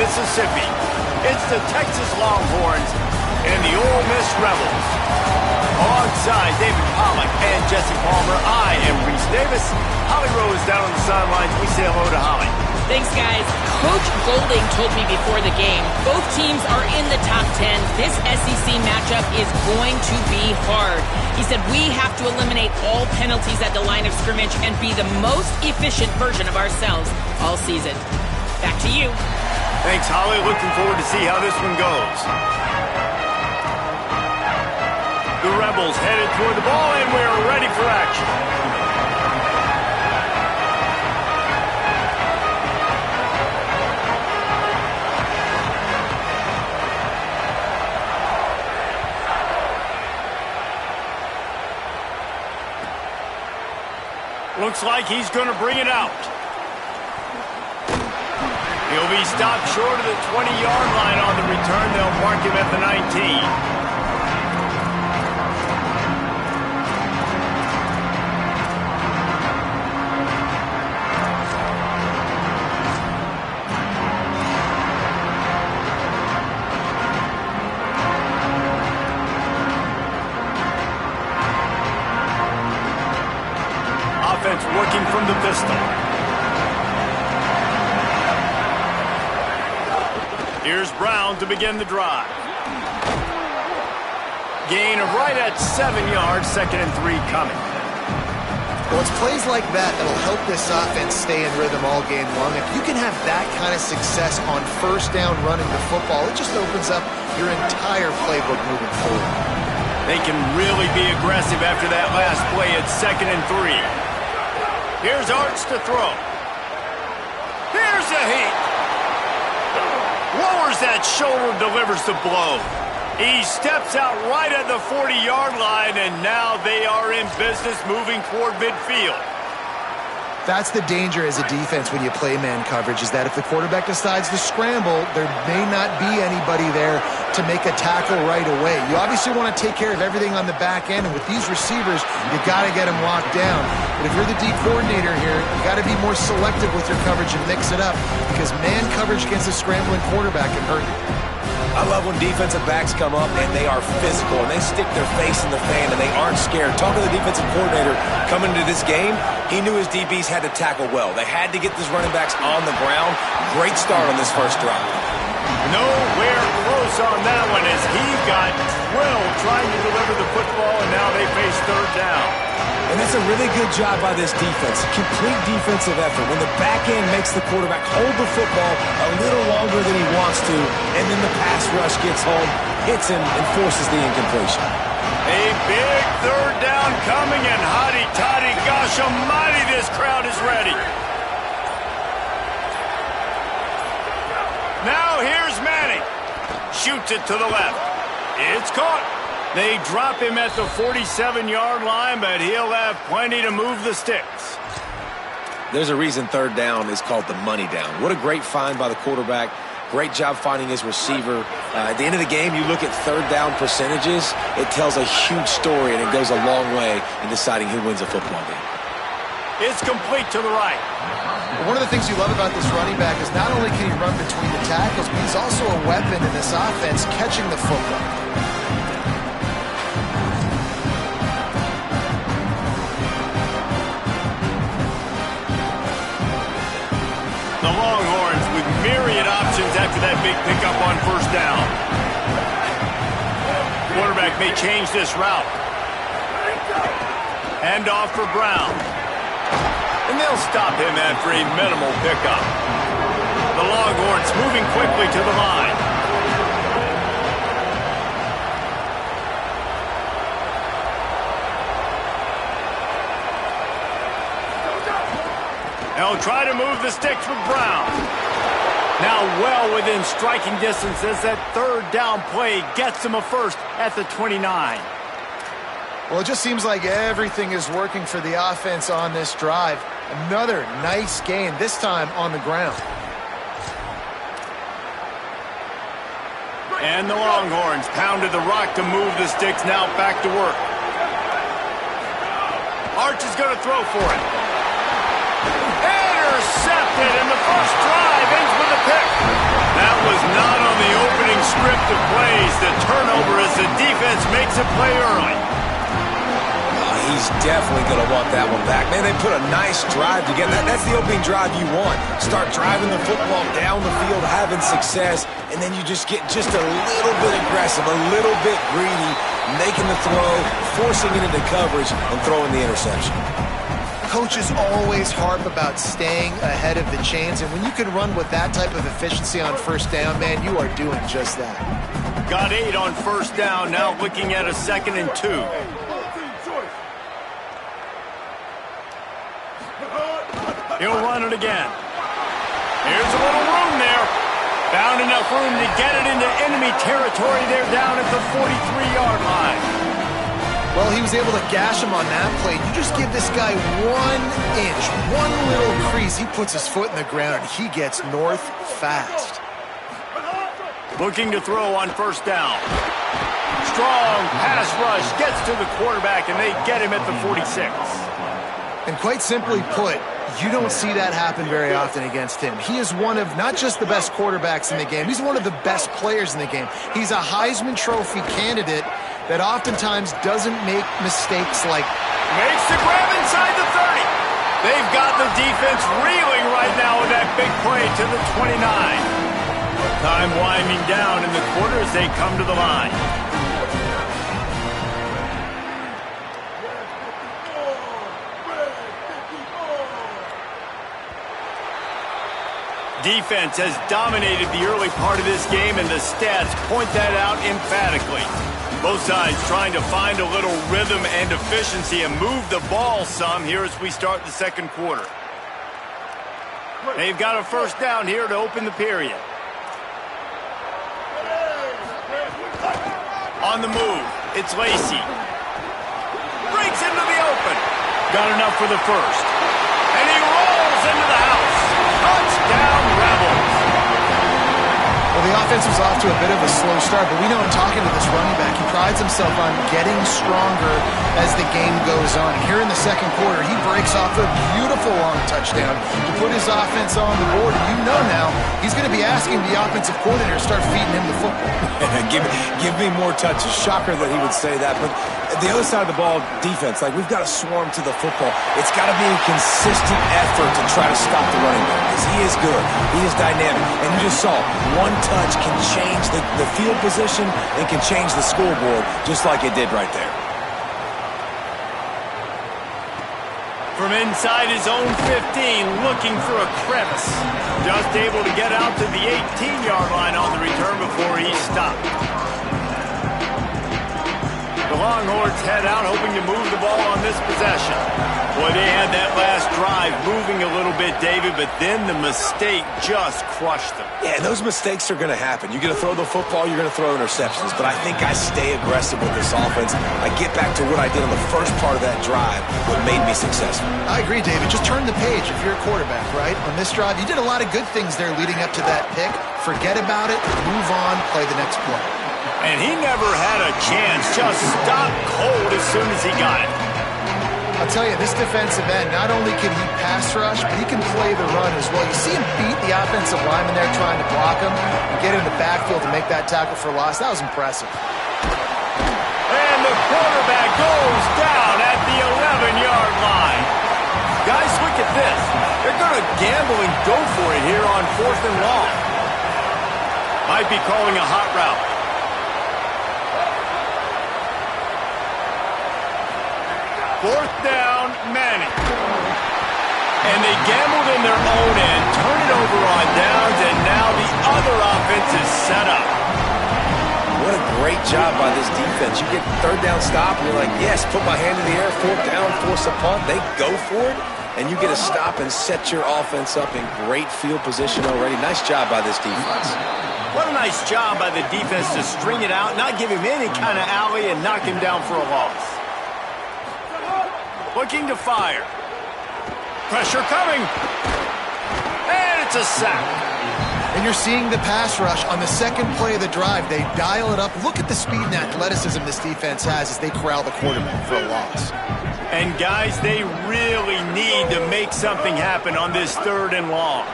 Mississippi. It's the Texas Longhorns and the Ole Miss Rebels. Alongside David Pollack and Jesse Palmer, I am Reese Davis. Holly Rose down on the sidelines. We say hello to Holly. Thanks, guys. Coach Golding told me before the game, both teams are in the top 10. This SEC matchup is going to be hard. He said we have to eliminate all penalties at the line of scrimmage and be the most efficient version of ourselves all season. Back to you. Thanks, Holly. Looking forward to see how this one goes. The Rebels headed toward the ball, and we're ready for action. Looks like he's going to bring it out. He'll be stopped short of the 20-yard line on the return. They'll mark him at the 19. Working from the pistol. Here's Brown to begin the drive. Gain of right at 7 yards, 2nd and 3 coming. Well, it's plays like that that'll help this offense stay in rhythm all game long. If you can have that kind of success on first down running the football, it just opens up your entire playbook moving forward. They can really be aggressive after that last play at 2nd and 3. Here's Arts to throw. Here's a heat. Lowers that shoulder, delivers the blow. He steps out right at the 40-yard line, and now they are in business moving toward midfield. That's the danger as a defense when you play man coverage, is that if the quarterback decides to scramble, there may not be anybody there to make a tackle right away. You obviously want to take care of everything on the back end, and with these receivers, you got to get them locked down. But if you're the D coordinator here, you got to be more selective with your coverage and mix it up, because man coverage against a scrambling quarterback can hurt you. I love when defensive backs come up and they are physical and they stick their face in the fan and they aren't scared. Talking to the defensive coordinator coming into this game, he knew his DBs had to tackle well. They had to get these running backs on the ground. Great start on this first drive. Nowhere close on that one as he got drilled trying to deliver the football, and now they face 3rd down. And that's a really good job by this defense. Complete defensive effort. When the back end makes the quarterback hold the football a little longer than he wants to, and then the pass rush gets home, hits him, and forces the incompletion. A big 3rd down coming, and hotty-toddy, gosh almighty, this crowd is ready. Now here's Manning. Shoots it to the left. It's caught. They drop him at the 47-yard line, but he'll have plenty to move the sticks. There's a reason 3rd down is called the money down. What a great find by the quarterback. Great job finding his receiver. At the end of the game, you look at 3rd down percentages. It tells a huge story, and it goes a long way in deciding who wins a football game. It's complete to the right. One of the things you love about this running back is not only can he run between the tackles, but he's also a weapon in this offense catching the football. The Longhorns with myriad options after that big pickup on 1st down. Quarterback may change this route. Hand off for Brown. And they'll stop him after a minimal pickup. The Longhorns moving quickly to the line. They'll try to move the sticks with Brown. Now well within striking distance as that 3rd down play gets them a first at the 29. Well, it just seems like everything is working for the offense on this drive. Another nice gain, this time on the ground. And the Longhorns pounded the rock to move the sticks, now back to work. Arch is going to throw for it. Intercepted, and the first drive ends with a pick. That disruptive plays. The turnover as the defense makes a play early. He's definitely going to want that one back. Man, they put a nice drive together. That's the opening drive you want. Start driving the football down the field, having success, and then you just get just a little bit aggressive, a little bit greedy, making the throw, forcing it into coverage, and throwing the interception. Coaches always harp about staying ahead of the chains, and when you can run with that type of efficiency on first down, man, you are doing just that. Got 8 on first down, now looking at a 2nd and 2. He'll run it again. Here's a little room there. Found enough room to get it into enemy territory there down at the 43-yard line. Well, he was able to gash him on that play. You just give this guy 1 inch, one little crease. He puts his foot in the ground, and he gets north fast. Looking to throw on first down. Strong pass rush gets to the quarterback, and they get him at the 46. And quite simply put, you don't see that happen very often against him. He is one of not just the best quarterbacks in the game, he's one of the best players in the game. He's a Heisman Trophy candidate that oftentimes doesn't make mistakes like... Makes the grab inside the 30. They've got the defense reeling right now with that big play to the 29. Time winding down in the quarter as they come to the line. Defense has dominated the early part of this game, and the stats point that out emphatically. Both sides trying to find a little rhythm and efficiency and move the ball some here as we start the second quarter. They've got a first down here to open the period. On the move, it's Lacey. Breaks into the open. Got enough for the first. And he rolls into the house. Touchdown, Rebels. Well, the offense was off to a bit of a slow start, but we know in talking to this running back, he prides himself on getting stronger as the game goes on. Here in the second quarter, he breaks off a beautiful long touchdown to put his offense on the board. And you know now he's going to be asking the offensive coordinator to start feeding him the football. give me more touches. Shocker that he would say that, but the other side of the ball, defense, like we've got to swarm to the football. It's got to be a consistent effort to try to stop the running back because he is good. He is dynamic. And you just saw one touch can change the field position and can change the scoreboard just like it did right there. From inside his own 15, looking for a crevice. Just able to get out to the 18-yard line on the return before he stopped. The Longhorns head out hoping to move the ball on this possession. Boy, they had that last drive moving a little bit, David, but then the mistake just crushed them. Yeah, those mistakes are going to happen. You're going to throw the football, you're going to throw interceptions, but I think I stay aggressive with this offense. I get back to what I did on the first part of that drive, what made me successful. I agree, David. Just turn the page if you're a quarterback, right? On this drive, you did a lot of good things there leading up to that pick. Forget about it, move on, play the next play. And he never had a chance, just stopped cold as soon as he got it. I'll tell you, this defensive end, not only can he pass rush, but he can play the run as well. You see him beat the offensive lineman there trying to block him and get in the backfield to make that tackle for loss. That was impressive. And the quarterback goes down at the 11-yard line. Guys, look at this. They're going to gamble and go for it here on 4th and long. Might be calling a hot route. Fourth down, Manning. And they gambled in their own end, turn it over on downs, and now the other offense is set up. What a great job by this defense. You get third down stop, and you're like, yes, put my hand in the air, fourth down, force a punt. They go for it, and you get a stop and set your offense up in great field position already. Nice job by this defense. What a nice job by the defense to string it out, not give him any kind of alley, and knock him down for a loss. Looking to fire. Pressure coming. And it's a sack. And you're seeing the pass rush on the second play of the drive. They dial it up. Look at the speed and athleticism this defense has as they corral the quarterback for a loss. And guys, they really need to make something happen on this 3rd and long.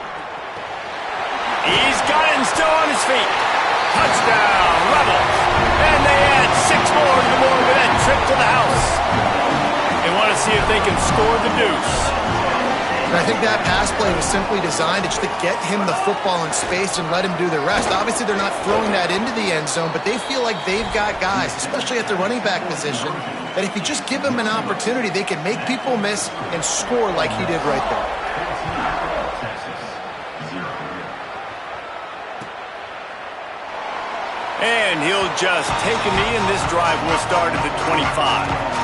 He's got it and still on his feet. Touchdown, to the house. They want to see if they can score the deuce. And I think that pass play was simply designed to just get him the football in space and let him do the rest. Obviously, they're not throwing that into the end zone, but they feel like they've got guys, especially at the running back position, that if you just give them an opportunity, they can make people miss and score like he did right there. And he'll just take a knee, and this drive will start at the 25.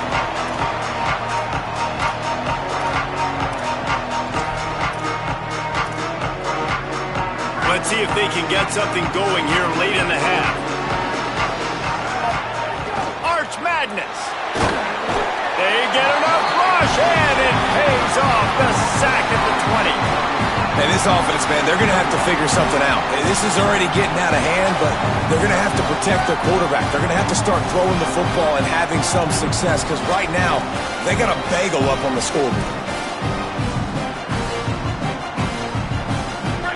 Let's see if they can get something going here late in the half. Arch Madness. They get enough rush, and it pays off. The sack at the 20. Hey, this offense, man, they're going to have to figure something out. This is already getting out of hand, but they're going to have to protect their quarterback. They're going to have to start throwing the football and having some success, because right now, they got a bagel up on the scoreboard.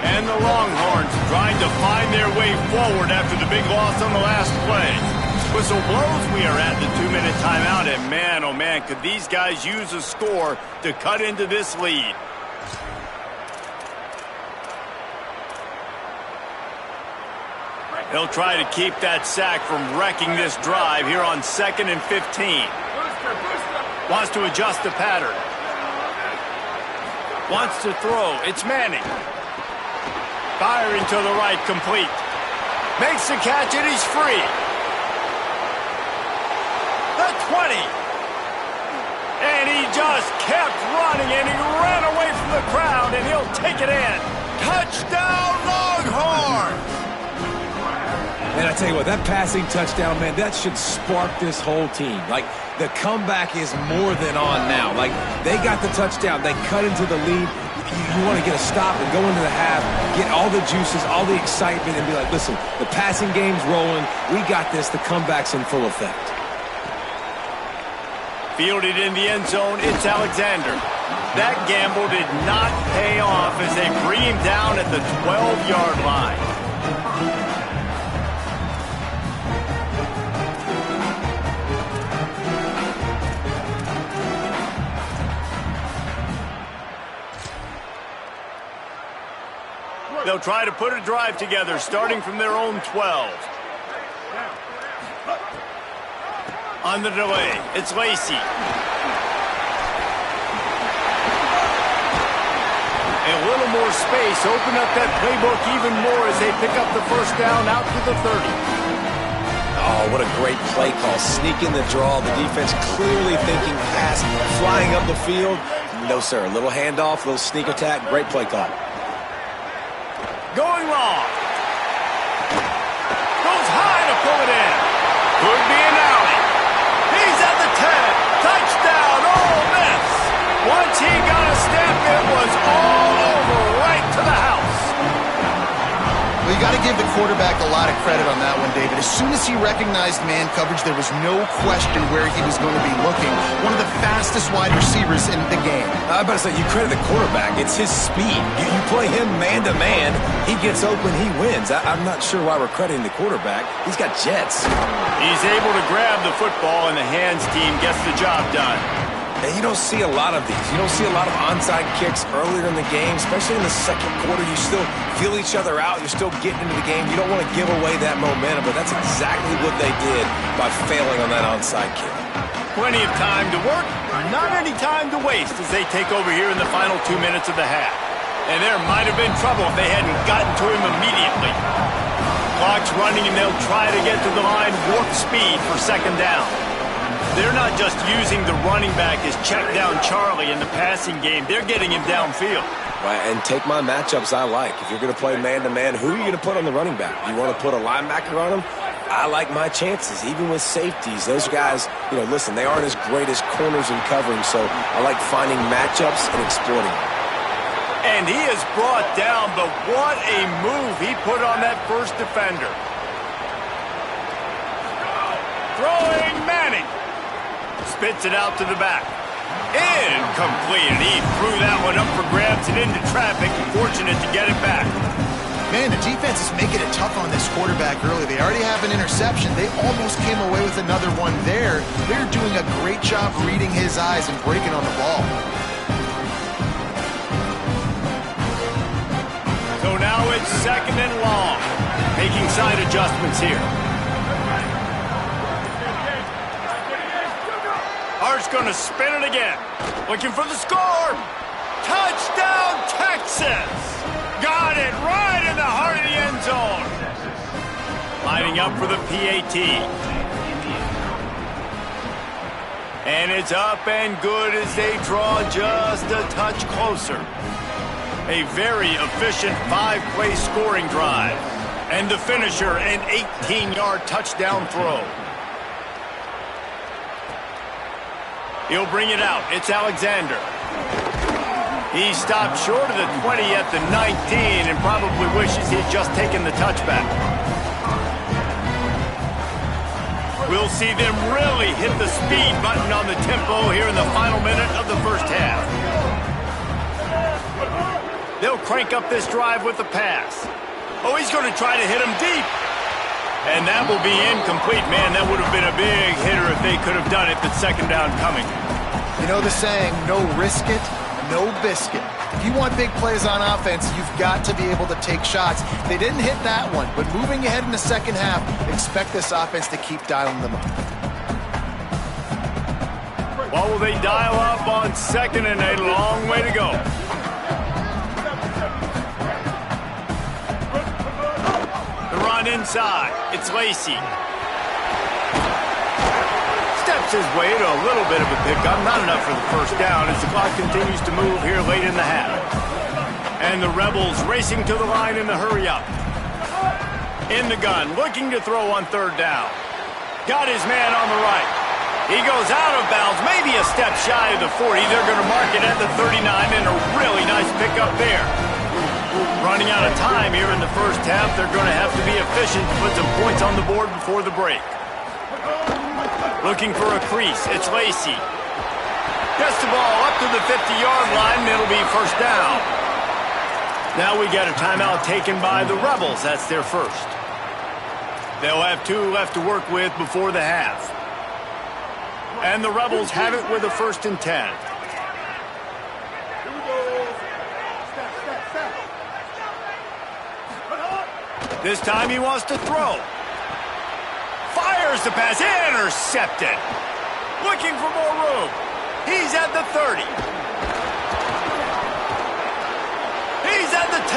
And the Longhorns trying to find their way forward after the big loss on the last play. Whistle blows, we are at the 2-minute timeout, and man, oh man, could these guys use a score to cut into this lead. They'll try to keep that sack from wrecking this drive here on 2nd and 15. Wants to adjust the pattern. Wants to throw. It's Manning. Firing to the right, complete. Makes the catch, and he's free. The 20. And he just kept running, and he ran away from the crowd, and he'll take it in. Touchdown, Longhorns! And I tell you what, that passing touchdown, man, that should spark this whole team. Like, the comeback is more than on now. Like, they got the touchdown. They cut into the lead. You want to get a stop and go into the half, get all the juices, all the excitement, and be like, listen, the passing game's rolling. We got this. The comeback's in full effect. Fielded in the end zone, it's Alexander. That gamble did not pay off as they bring him down at the 12-yard line. They'll try to put a drive together, starting from their own 12. On the delay, it's Lacey. A little more space, open up that playbook even more as they pick up the first down out to the 30. Oh, what a great play call. Sneaking the draw, the defense clearly thinking pass, flying up the field. No, sir, a little handoff, a little sneak attack, great play call. Going long. Goes high to pull it in. Could be an alley. He's at the 10. Touchdown, Ole Miss. Once he got a step, it was all over right to the house. Well, you got to give the quarterback a lot of credit on that one, David. As soon as he recognized man coverage, there was no question where he was going to be looking. One of the fastest wide receivers in the game. I'm about to say, you credit the quarterback. It's his speed. You play him man-to-man, he gets open, he wins. I'm not sure why we're crediting the quarterback. He's got jets. He's able to grab the football, and the hands team gets the job done. And you don't see a lot of these. You don't see a lot of onside kicks earlier in the game, especially in the second quarter. You still feel each other out. You're still getting into the game. You don't want to give away that momentum, but that's exactly what they did by failing on that onside kick. Plenty of time to work, not any time to waste as they take over here in the final 2 minutes of the half. And there might have been trouble if they hadn't gotten to him immediately. Clock's running, and they'll try to get to the line warp speed for second down. They're not just using the running back as check down Charlie in the passing game. They're getting him downfield. Right, and take my matchups I like. If you're going to play man-to-man, who are you going to put on the running back? You want to put a linebacker on him? I like my chances, even with safeties. Those guys, listen, they aren't as great as corners in covering, so I like finding matchups and exploiting them. And he is brought down, but what a move he put on that first defender. Throwing Manning. Spits it out to the back. Incomplete. And he threw that one up for grabs and into traffic. Fortunate to get it back. Man, the defense is making it tough on this quarterback early. They already have an interception. They almost came away with another one there. They're doing a great job reading his eyes and breaking on the ball. So now it's 2nd and long. Making side adjustments here. Hart's going to spin it again. Looking for the score. Touchdown, Texas! Got it right in the heart of the end zone. Lining up for the PAT. And it's up and good as they draw just a touch closer. A very efficient 5-play scoring drive. And the finisher, an 18-yard touchdown throw. He'll bring it out. It's Alexander. He stopped short of the 20 at the 19 and probably wishes he'd just taken the touchback. We'll see them really hit the speed button on the tempo here in the final minute of the first half. They'll crank up this drive with the pass. Oh, he's going to try to hit him deep. And that will be incomplete. Man, that would have been a big hitter if they could have done it, but 2nd down coming. You know the saying, no risk it, no biscuit. If you want big plays on offense, you've got to be able to take shots. They didn't hit that one, but moving ahead in the second half, expect this offense to keep dialing them up. What will they dial up on 2nd and a long way to go? The run inside. It's Lacy. Steps his way to a little bit of a pickup. Not enough for the first down as the clock continues to move here late in the half. And the Rebels racing to the line in the hurry-up. In the gun, looking to throw on 3rd down. Got his man on the right. He goes out of bounds, maybe a step shy of the 40. They're going to mark it at the 39, and a really nice pickup there. Running out of time here in the first half. They're going to have to be efficient to put some points on the board before the break. Looking for a crease. It's Lacy. Gets the ball up to the 50-yard line, and it'll be 1st down. Now we got a timeout taken by the Rebels. That's their first. They'll have 2 left to work with before the half. And the Rebels have it with a 1st and 10. This time he wants to throw. Fires the pass. Intercepted. Looking for more room. He's at the 30. He's at the 10.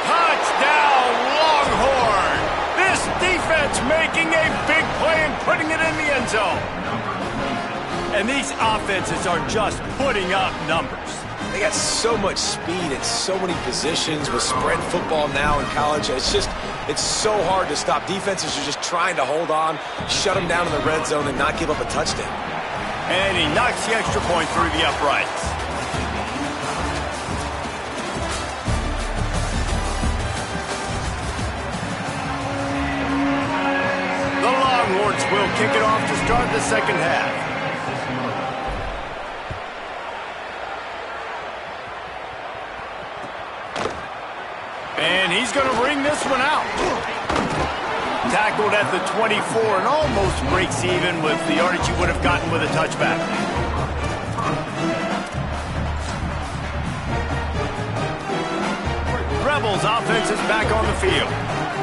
Touchdown, Longhorn. This defense making a big play and putting it in the end zone. And these offenses are just putting up numbers. They got so much speed and so many positions with spread football now in college. It's so hard to stop. Defenses are just trying to hold on, shut them down in the red zone, and not give up a touchdown. And he knocks the extra point through the uprights. The Longhorns will kick it off to start the second half. And he's going to bring this one out. Tackled at the 24 and almost breaks even with the yardage he would have gotten with a touchback. Rebels offense is back on the field.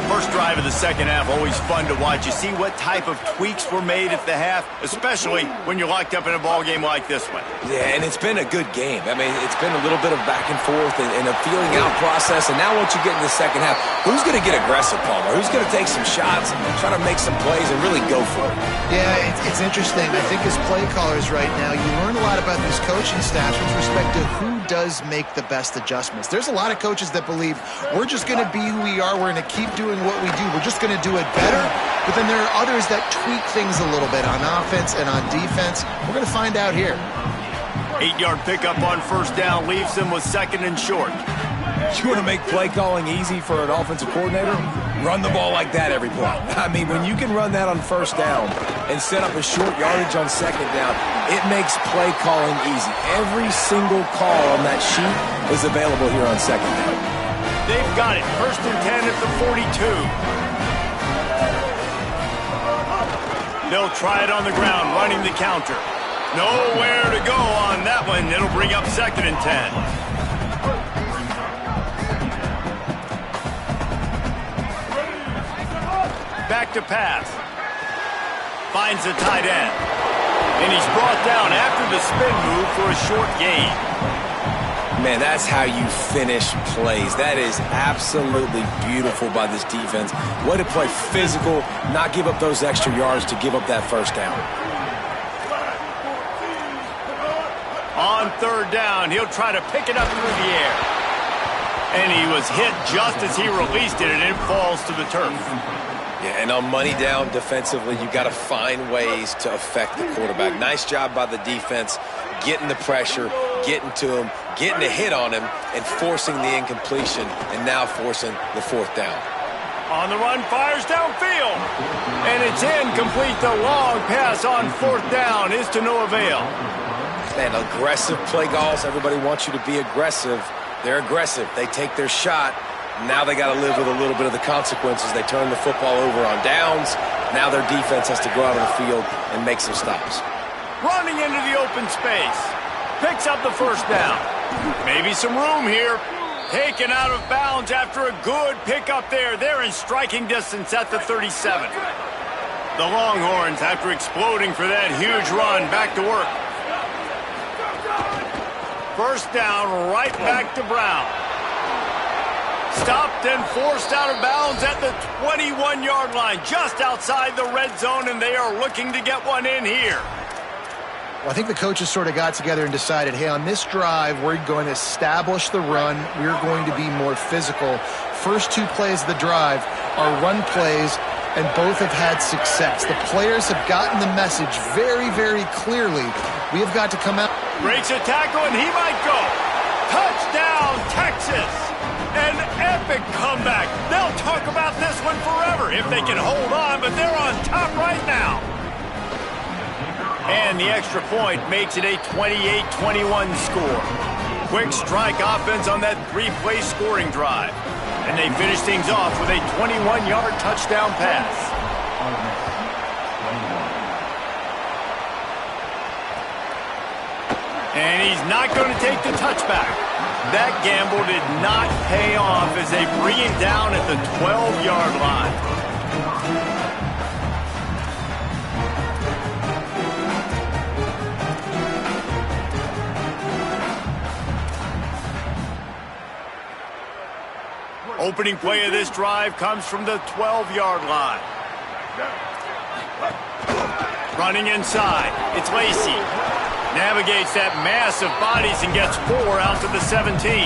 First drive of the second half, always fun to watch. You see what type of tweaks were made at the half, especially when you're locked up in a ball game like this one. Yeah, and it's been a good game. I mean, it's been a little bit of back and forth and a feeling out process. And now once you get in the second half, who's going to get aggressive, Palmer? Who's going to take some shots, try to make some plays, and really go for it? Yeah, it's interesting. I think as play callers right now, you learn a lot about these coaching staffs with respect to who does make the best adjustments. There's a lot of coaches that believe we're just going to be who we are. We're going to keep doing what we do. We're just going to do it better. But then there are others that tweak things a little bit on offense and on defense. We're going to find out here. 8-yard pickup on first down leaves them with 2nd and short. You want to make play calling easy for an offensive coordinator? Run the ball like that every play. I mean, when you can run that on first down and set up a short yardage on second down, it makes play calling easy. Every single call on that sheet is available here on second down. They've got it. 1st and 10 at the 42. They'll try it on the ground, running the counter. Nowhere to go on that one. It'll bring up 2nd and 10. Back to pass. Finds the tight end. And he's brought down after the spin move for a short gain. Man, that's how you finish plays. That is absolutely beautiful by this defense. Way to play physical, not give up those extra yards to give up that 1st down. On 3rd down, he'll try to pick it up through the air. And he was hit just as he released it, and it falls to the turf. Yeah, and on money down defensively, you got to find ways to affect the quarterback. Nice job by the defense, getting the pressure, getting to him, getting a hit on him, and forcing the incompletion, and now forcing the 4th down. On the run, fires downfield. And it's incomplete. The long pass on 4th down is to no avail. Man, aggressive play calls. Everybody wants you to be aggressive. They're aggressive. They take their shot. Now they got to live with a little bit of the consequences. They turn the football over on downs. Now their defense has to go out on the field and make some stops. Running into the open space. Picks up the 1st down. Maybe some room here. Taken out of bounds after a good pickup there. They're in striking distance at the 37. The Longhorns, after exploding for that huge run, back to work. 1st down, right back to Brown. Stopped and forced out of bounds at the 21-yard line, just outside the red zone, and they are looking to get one in here. Well, I think the coaches sort of got together and decided, hey, on this drive, we're going to establish the run. We're going to be more physical. First 2 plays of the drive are run plays, and both have had success. The players have gotten the message very, very clearly. We have got to come out. Breaks a tackle, and he might go. Touchdown, Texas! An epic comeback. They'll talk about this one forever if they can hold on, but they're on top right now. And the extra point makes it a 28-21 score. Quick strike offense on that 3-play scoring drive. And they finish things off with a 21-yard touchdown pass. And he's not going to take the touchback. That gamble did not pay off as they bring it down at the 12-yard line. Opening play of this drive comes from the 12-yard line. Running inside, it's Lacey. Navigates that mass of bodies and gets 4 out to the 17.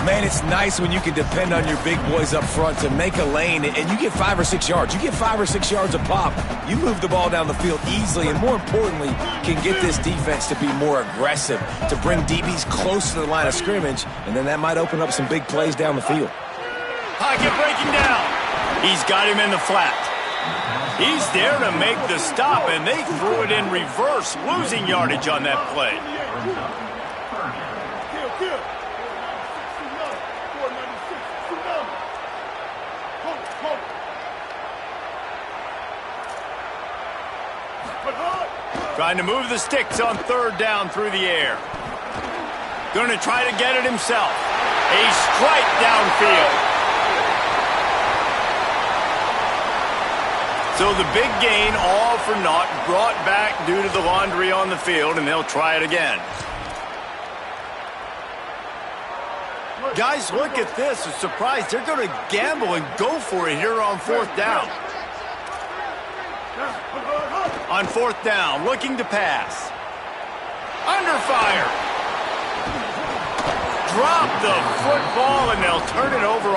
Man, it's nice when you can depend on your big boys up front to make a lane, and you get 5 or 6 yards. You get 5 or 6 yards a pop. You move the ball down the field easily, and more importantly, can get this defense to be more aggressive, to bring DBs close to the line of scrimmage, and then that might open up some big plays down the field. Pocket breaking down. He's got him in the flat. He's there to make the stop, and they threw it in reverse, losing yardage on that play. Trying to move the sticks on 3rd down through the air. Going to try to get it himself. A strike downfield. So the big gain, all for naught, brought back due to the laundry on the field, and they'll try it again. Guys, look at this. A surprise. They're going to gamble and go for it here on 4th down. On 4th down, looking to pass. Under fire. Drop the football, and they'll turn it over.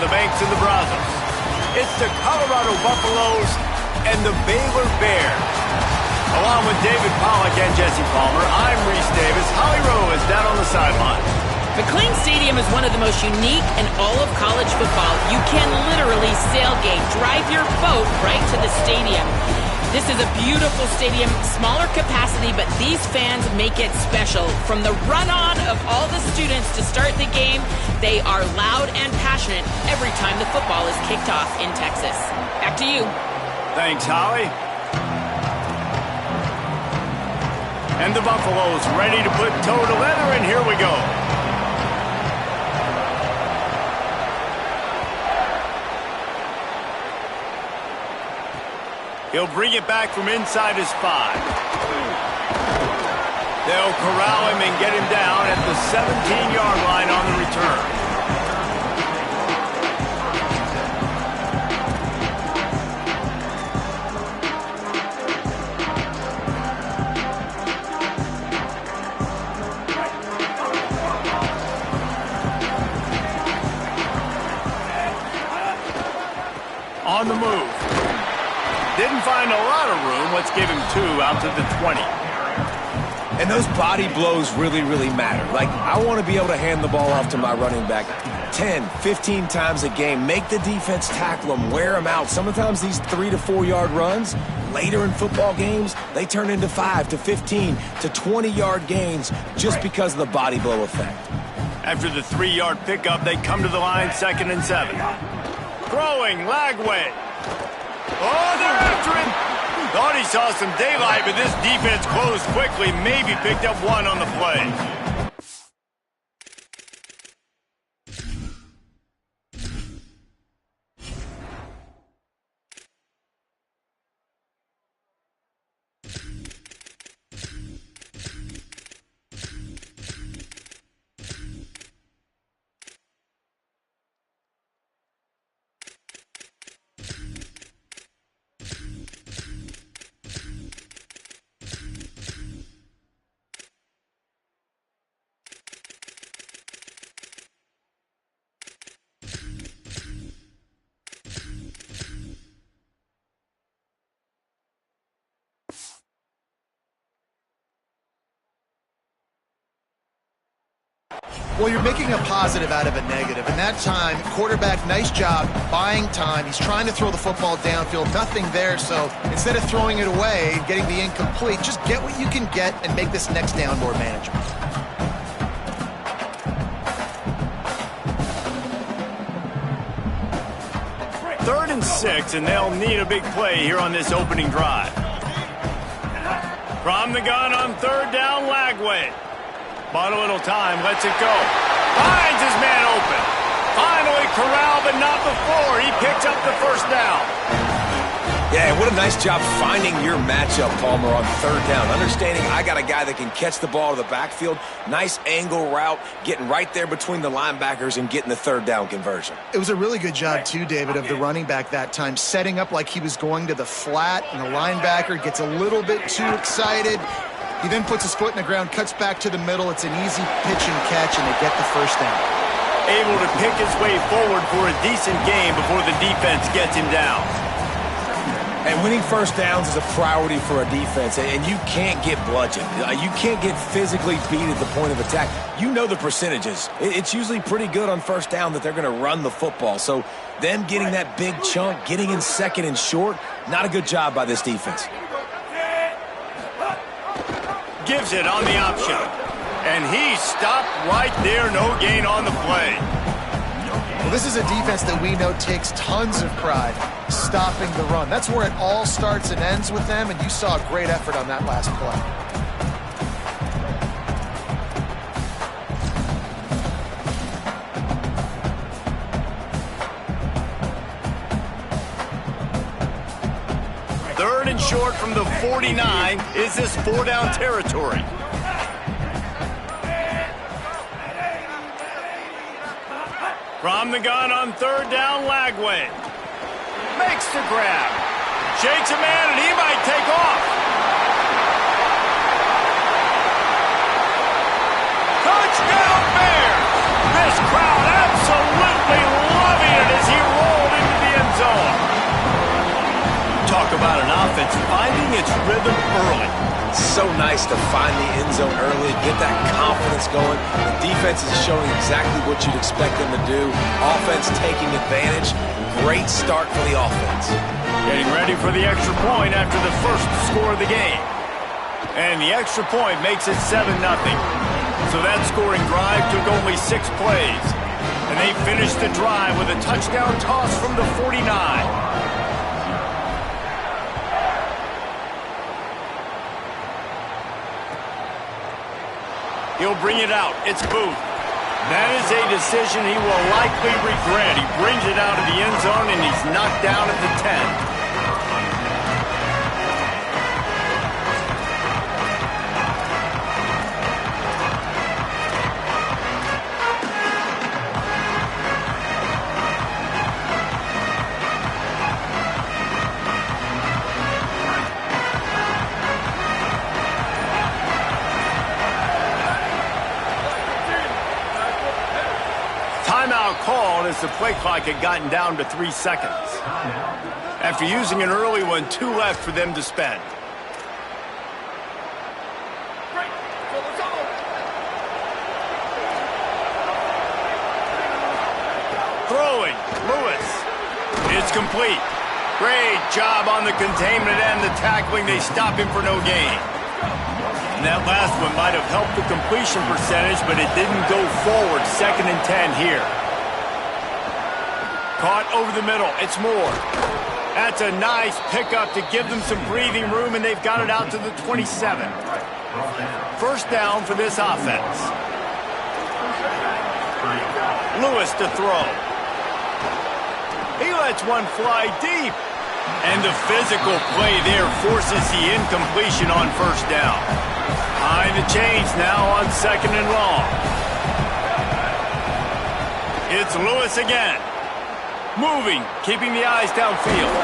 on the banks of the Brazos. It's the Colorado Buffaloes and the Baylor Bears. Along with David Pollack and Jesse Palmer, I'm Reese Davis. Holly Rowe is down on the sideline. McLean Stadium is one of the most unique in all of college football. You can literally sailgate, drive your boat right to the stadium. This is a beautiful stadium, smaller capacity, but these fans make it special. From the run-on of all the students to start the game, they are loud and passionate every time the football is kicked off in Texas. Back to you. Thanks, Holly. And the Buffaloes ready to put toe to leather, and here we go. He'll bring it back from inside his 5. They'll corral him and get him down at the 17-yard line on the return. On the move. Didn't find a lot of room. Let's give him 2 out to the 20. And those body blows really, really matter. Like, I want to be able to hand the ball off to my running back 10, 15 times a game. Make the defense tackle them, wear them out. Sometimes these 3 to 4 yard runs, later in football games, they turn into 5 to 15 to 20-yard gains just because of the body blow effect. After the 3-yard pickup, they come to the line 2nd and 7. Throwing, Lagway. Oh, they're after him. Thought he saw some daylight, but this defense closed quickly. Maybe picked up 1 on the play. Well, you're making a positive out of a negative. In that time, quarterback, nice job buying time. He's trying to throw the football downfield. Nothing there, so instead of throwing it away and getting the incomplete, just get what you can get and make this next down more manageable. Third and 6, and they'll need a big play here on this opening drive. From the gun on 3rd down, Lagway. Bought a little time, lets it go. Finds his man open. Finally corralled, but not before. He picks up the 1st down. Yeah, what a nice job finding your matchup, Palmer, on 3rd down. Understanding I got a guy that can catch the ball to the backfield. Nice angle route, getting right there between the linebackers and getting the 3rd down conversion. It was a really good job, too, David, of the running back that time, setting up like he was going to the flat, and the linebacker gets a little bit too excited. He then puts his foot in the ground, cuts back to the middle. It's an easy pitch and catch, and they get the 1st down. Able to pick his way forward for a decent game before the defense gets him down. And winning 1st downs is a priority for a defense, and you can't get bludgeoned. You can't get physically beat at the point of attack. You know the percentages. It's usually pretty good on 1st down that they're going to run the football. So them getting that big chunk, getting in 2nd and short, not a good job by this defense. Gives it on the option. And he stopped right there. No gain on the play. Well, this is a defense that we know takes tons of pride stopping the run. That's where it all starts and ends with them, and you saw a great effort on that last play. Third and short from the 49. Is this 4-down territory? From the gun on 3rd down, Lagway. Makes the grab. Shakes a man, and he might take off. Touchdown Bears! This crowd absolutely loving it about an offense finding its rhythm early. So nice to find the end zone early, get that confidence going. The defense is showing exactly what you'd expect them to do. Offense taking advantage. Great start for the offense. Getting ready for the extra point after the first score of the game. And the extra point makes it 7-0. So that scoring drive took only 6 plays. And they finished the drive with a touchdown toss from the 49. He'll bring it out. It's Booth. That is a decision he will likely regret. He brings it out of the end zone, and he's knocked down at the 10. Timeout called as the play clock had gotten down to 3 seconds. After using an early one, 2 left for them to spend. Throwing, Lewis. It's complete. Great job on the containment and the tackling. They stop him for no gain. And that last one might have helped the completion percentage, but it didn't go forward. 2nd and 10 here. Caught over the middle. It's Moore. That's a nice pickup to give them some breathing room, and they've got it out to the 27. First down for this offense. Lewis to throw. He lets one fly deep. And the physical play there forces the incompletion on first down. Behind the chains now on 2nd and long. It's Lewis again. Moving, keeping the eyes downfield.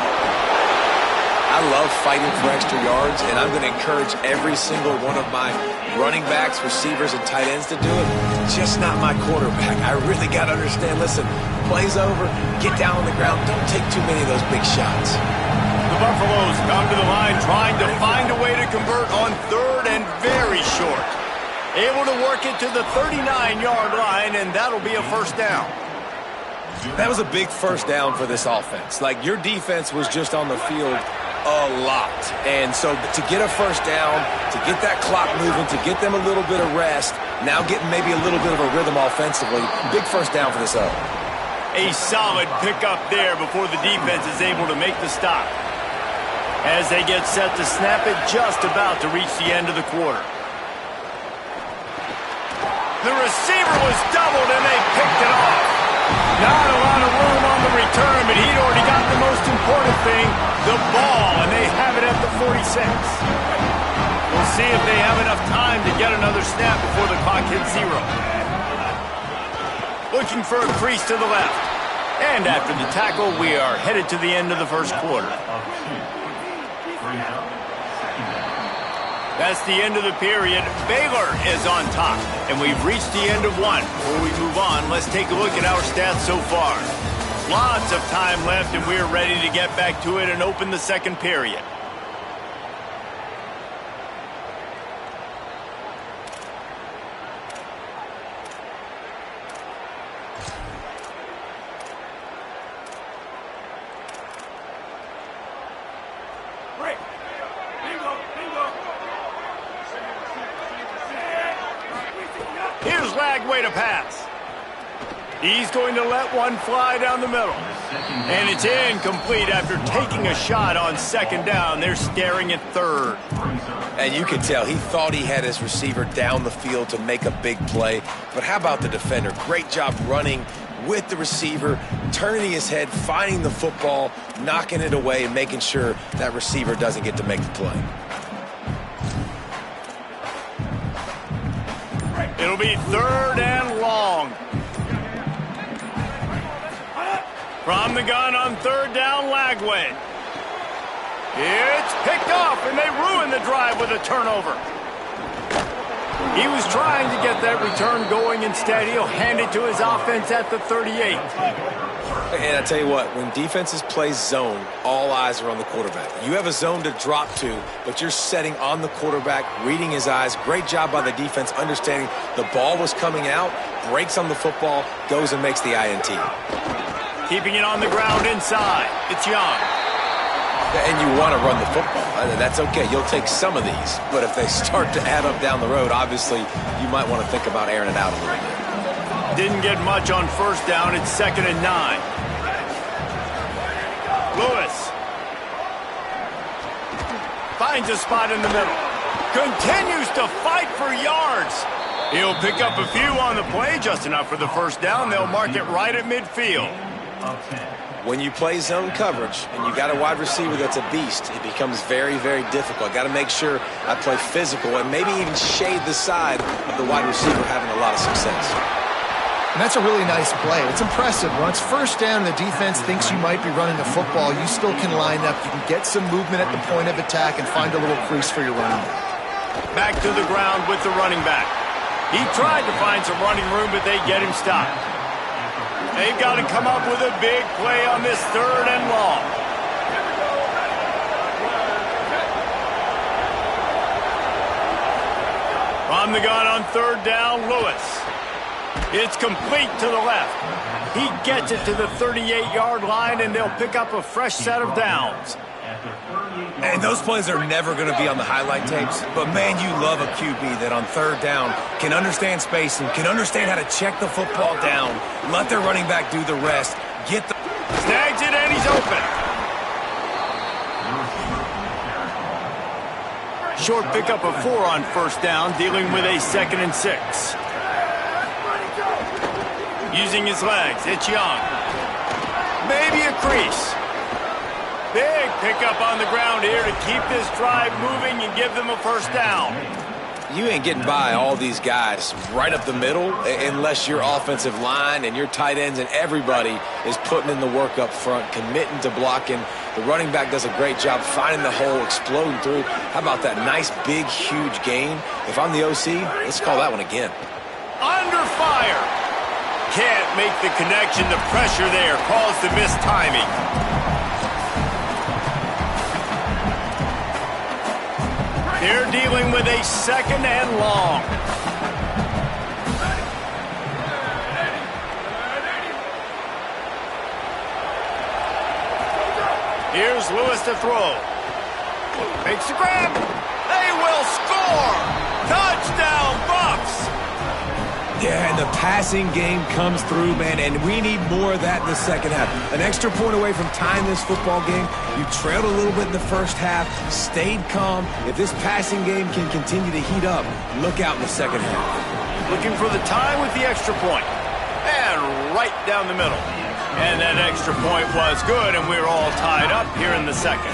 I love fighting for extra yards, and I'm going to encourage every single one of my running backs, receivers, and tight ends to do it. Just not my quarterback. I really got to understand, listen, play's over, get down on the ground, don't take too many of those big shots. The Buffaloes come to the line trying to find a way to convert on 3rd and very short. Able to work it to the 39-yard line, and that'll be a first down. That was a big first down for this offense. Like, your defense was just on the field a lot. And so to get a first down, to get that clock moving, to get them a little bit of rest, now getting maybe a little bit of a rhythm offensively, big first down for this up. A solid pickup there before the defense is able to make the stop. As they get set to snap it, just about to reach the end of the quarter. The receiver was doubled and they picked it off. Not a lot of room on the return, but he'd already got the most important thing, the ball, and they have it at the 46. We'll see if they have enough time to get another snap before the clock hits 0. Looking for a crease to the left. And after the tackle, we are headed to the end of the first quarter. That's the end of the period. Baylor is on top, and we've reached the end of one. Before we move on, let's take a look at our stats so far. Lots of time left, and we're ready to get back to it and open the second period. Here's Lagway to pass. He's going to let one fly down the middle. And it's incomplete after taking a shot on 2nd down. They're staring at 3rd. And you can tell he thought he had his receiver down the field to make a big play. But how about the defender? Great job running with the receiver, turning his head, finding the football, knocking it away, and making sure that receiver doesn't get to make the play. It'll be 3rd and long. From the gun on 3rd down, Lagway. It's picked off, and they ruin the drive with a turnover. He was trying to get that return going. Instead, he'll hand it to his offense at the 38. And I tell you what, when defenses play zone, all eyes are on the quarterback. You have a zone to drop to, but you're setting on the quarterback, reading his eyes. Great job by the defense, understanding the ball was coming out, breaks on the football, goes and makes the INT. Keeping it on the ground inside. It's Young. And you want to run the football. That's okay. You'll take some of these. But if they start to add up down the road, obviously you might want to think about airing it out a little bit. Didn't get much on first down. It's 2nd and 9. Lewis finds a spot in the middle. Continues to fight for yards. He'll pick up a few on the play, just enough for the first down. They'll mark it right at midfield. When you play zone coverage and you got a wide receiver that's a beast, it becomes very, very difficult. Got to make sure I play physical and maybe even shade the side of the wide receiver having a lot of success. And that's a really nice play. It's impressive. When it's first down and the defense thinks you might be running the football, you still can line up. You can get some movement at the point of attack and find a little crease for your running back. Back to the ground with the running back. He tried to find some running room, but they get him stopped. They've got to come up with a big play on this 3rd and long. From the gun on 3rd down, Lewis. It's complete to the left. He gets it to the 38-yard line, and they'll pick up a fresh set of downs. And those plays are never going to be on the highlight tapes, but man, you love a QB that on 3rd down can understand spacing, can understand how to check the football down, let their running back do the rest, get the... Snags it, and he's open. Short pickup of 4 on first down, dealing with a 2nd and 6. Using his legs, it's Young. Maybe a crease. Big pickup on the ground here to keep this drive moving and give them a first down. You ain't getting by all these guys right up the middle unless your offensive line and your tight ends and everybody is putting in the work up front, committing to blocking. The running back does a great job finding the hole, exploding through. How about that nice, big, huge gain? If I'm the OC, let's call that one again. Under fire. Can't make the connection. The pressure there caused the missed timing. They're dealing with a 2nd and long. Here's Lewis to throw. Makes the grab. They will score. Touchdown, Bucks. Yeah, and the passing game comes through, man, and we need more of that in the second half. An extra point away from tying this football game. You trailed a little bit in the first half, stayed calm. If this passing game can continue to heat up, look out in the second half. Looking for the tie with the extra point. And right down the middle. And that extra point was good, and we're all tied up here in the second.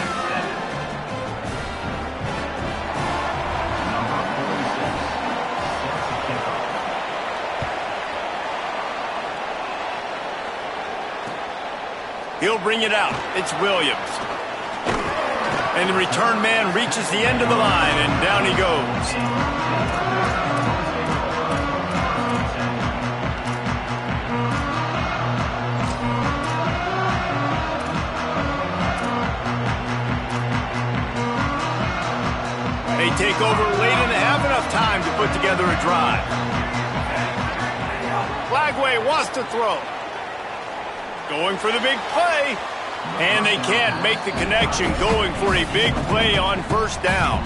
He'll bring it out. It's Williams. And the return man reaches the end of the line, and down he goes. They take over late and have enough time to put together a drive. Flagway wants to throw. Going for the big play, and they can't make the connection, going for a big play on first down.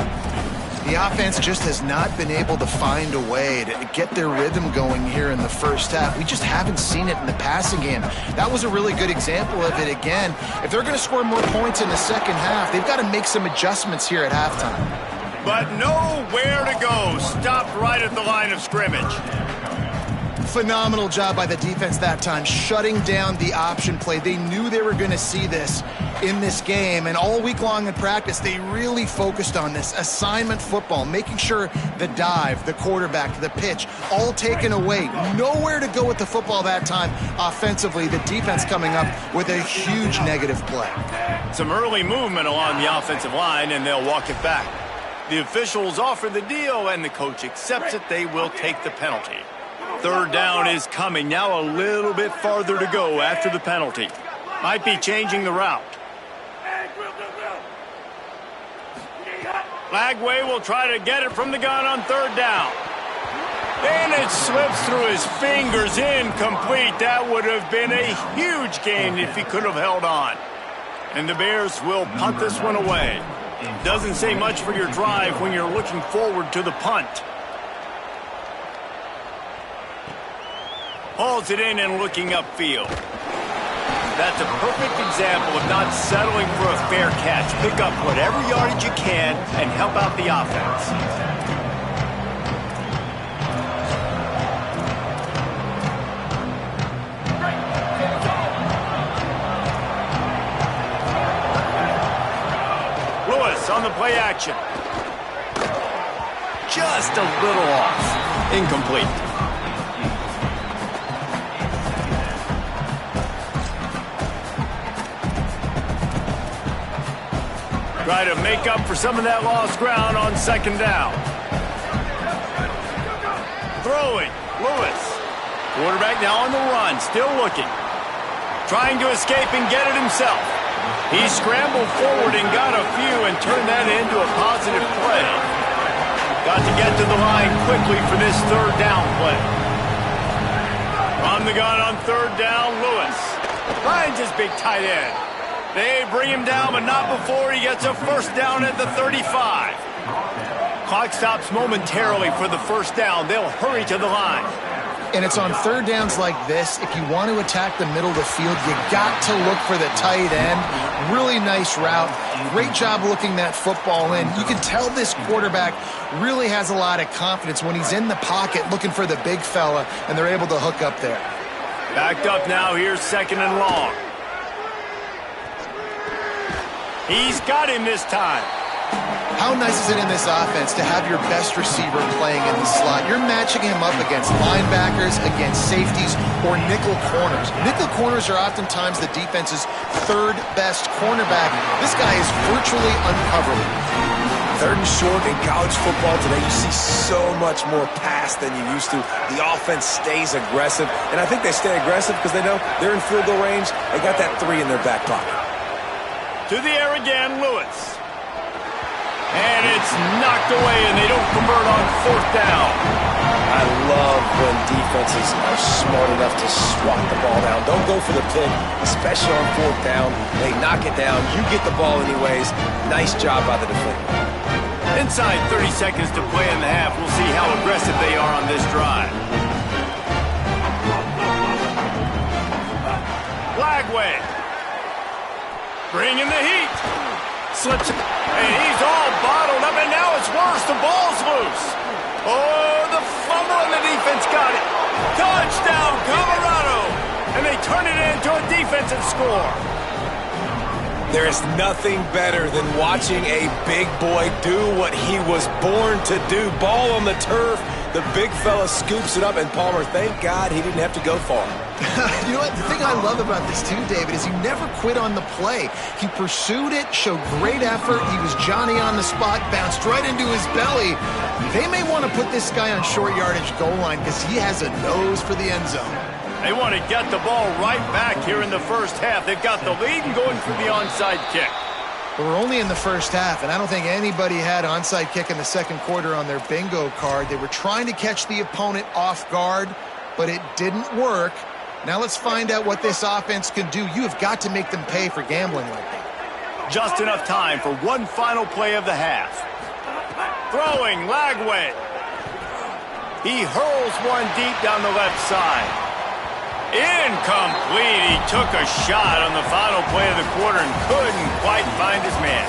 The offense just has not been able to find a way to get their rhythm going here in the first half. We just haven't seen it in the passing game. That was a really good example of it again. If they're going to score more points in the second half, they've got to make some adjustments here at halftime. But nowhere to go. Stopped right at the line of scrimmage. Phenomenal job by the defense that time, shutting down the option play. They knew they were going to see this in this game, and all week long in practice, they really focused on this assignment football, making sure the dive, the quarterback, the pitch, all taken away. Nowhere to go with the football that time offensively. The defense coming up with a huge negative play. Some early movement along the offensive line, and they'll walk it back. The officials offer the deal, and the coach accepts it. They will take the penalty. Third down is coming. Now a little bit farther to go after the penalty. Might be changing the route. Lagway will try to get it from the gun on third down. And it slips through his fingers, incomplete. That would have been a huge gain if he could have held on. And the Bears will punt this one away. Doesn't say much for your drive when you're looking forward to the punt. Hauls it in and looking upfield. That's a perfect example of not settling for a fair catch. Pick up whatever yardage you can and help out the offense. Lewis on the play action. Just a little off. Incomplete. Try to make up for some of that lost ground on second down. Throwing, Lewis. Quarterback now on the run, still looking. Trying to escape and get it himself. He scrambled forward and got a few and turned that into a positive play. Got to get to the line quickly for this third down play. From the gun on third down, Lewis. Finds his big tight end. They bring him down, but not before he gets a first down at the 35. Clock stops momentarily for the first down. They'll hurry to the line. And it's on third downs like this, if you want to attack the middle of the field, you got to look for the tight end. Really nice route. Great job looking that football in. You can tell this quarterback really has a lot of confidence when he's in the pocket looking for the big fella, and they're able to hook up there. Backed up now, here's second and long. He's got him this time. How nice is it in this offense to have your best receiver playing in the slot? You're matching him up against linebackers, against safeties, or nickel corners. Nickel corners are oftentimes the defense's third best cornerback. This guy is virtually uncoverable. Third and short in college football today, you see so much more pass than you used to. The offense stays aggressive, and I think they stay aggressive because they know they're in field goal range. They got that 3 in their back pocket. To the air again, Lewis. And it's knocked away, and they don't convert on fourth down. I love when defenses are smart enough to swat the ball down. Don't go for the pick, especially on fourth down. They knock it down. You get the ball anyways. Nice job by the defender. Inside 30 seconds to play in the half. We'll see how aggressive they are on this drive. Lagway. Bringing the heat. Slips it. And he's all bottled up, and now it's worse. The ball's loose. Oh, the fumble, and the defense got it. Touchdown, Colorado. And they turn it into a defensive score. There is nothing better than watching a big boy do what he was born to do. Ball on the turf. The big fella scoops it up, and Palmer, thank God he didn't have to go far. You know what? The thing I love about this too, David, is he never quit on the play. He pursued it, showed great effort. He was Johnny on the spot, bounced right into his belly. They may want to put this guy on short yardage goal line because he has a nose for the end zone. They want to get the ball right back here in the first half. They've got the lead and going for the onside kick. But we're only in the first half, and I don't think anybody had onside kick in the second quarter on their bingo card. They were trying to catch the opponent off guard, but it didn't work. Now let's find out what this offense can do. You have got to make them pay for gambling like that. Just enough time for one final play of the half. Throwing, Lagway. He hurls one deep down the left side. Incomplete. He took a shot on the final play of the quarter and couldn't quite find his man.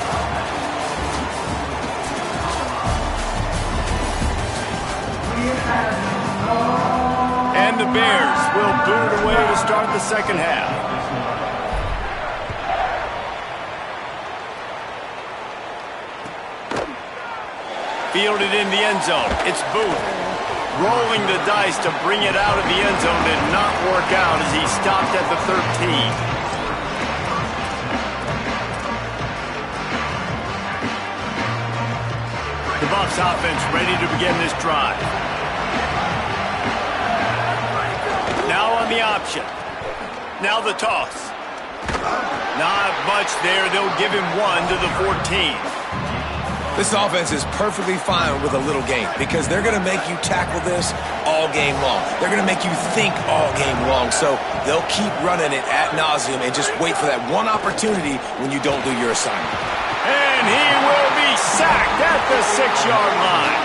And the Bears will boot away to start the second half. Fielded in the end zone. It's Booth. Rolling the dice to bring it out of the end zone did not work out as he stopped at the 13. Buffs offense ready to begin this drive. Now on the option. Now the toss. Not much there. They'll give him 1 to the 14. This offense is perfectly fine with a little game because they're going to make you tackle this all game long. They're going to make you think all game long. So they'll keep running it ad nauseum and just wait for that one opportunity when you don't do your assignment. And he will be sacked at the 6-yard line.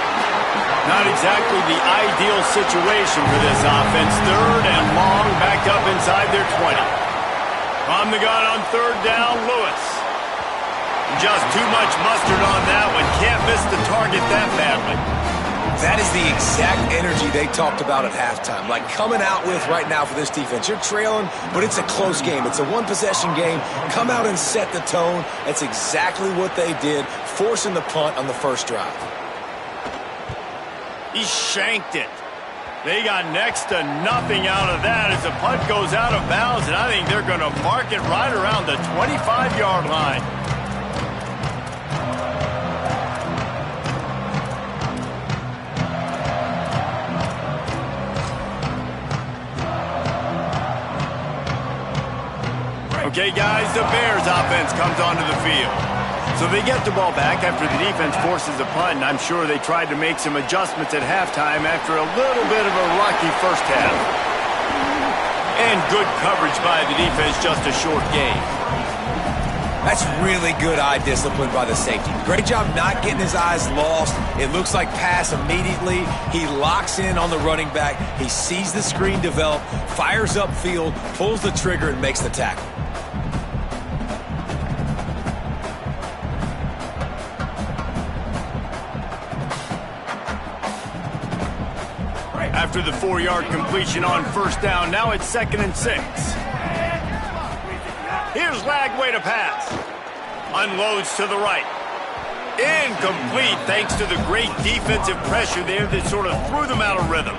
Not exactly the ideal situation for this offense. 3rd and long, backed up inside their 20. On the gun on 3rd down, Lewis. Just too much mustard on that one. Can't miss the target that badly. That is the exact energy they talked about at halftime. Like coming out with right now for this defense. You're trailing, but it's a close game. It's a one-possession game. Come out and set the tone. That's exactly what they did, forcing the punt on the first drive. He shanked it. They got next to nothing out of that as the punt goes out of bounds, and I think they're going to mark it right around the 25-yard line. Okay, guys, the Bears offense comes onto the field. So they get the ball back after the defense forces a punt, and I'm sure they tried to make some adjustments at halftime after a little bit of a rocky first half. And good coverage by the defense, just a short gain. That's really good eye discipline by the safety. Great job not getting his eyes lost. It looks like pass immediately. He locks in on the running back. He sees the screen develop, fires upfield, pulls the trigger, and makes the tackle. After the 4-yard completion on 1st down, now it's 2nd and 6. Here's Lagway to pass. Unloads to the right. Incomplete thanks to the great defensive pressure there that sort of threw them out of rhythm.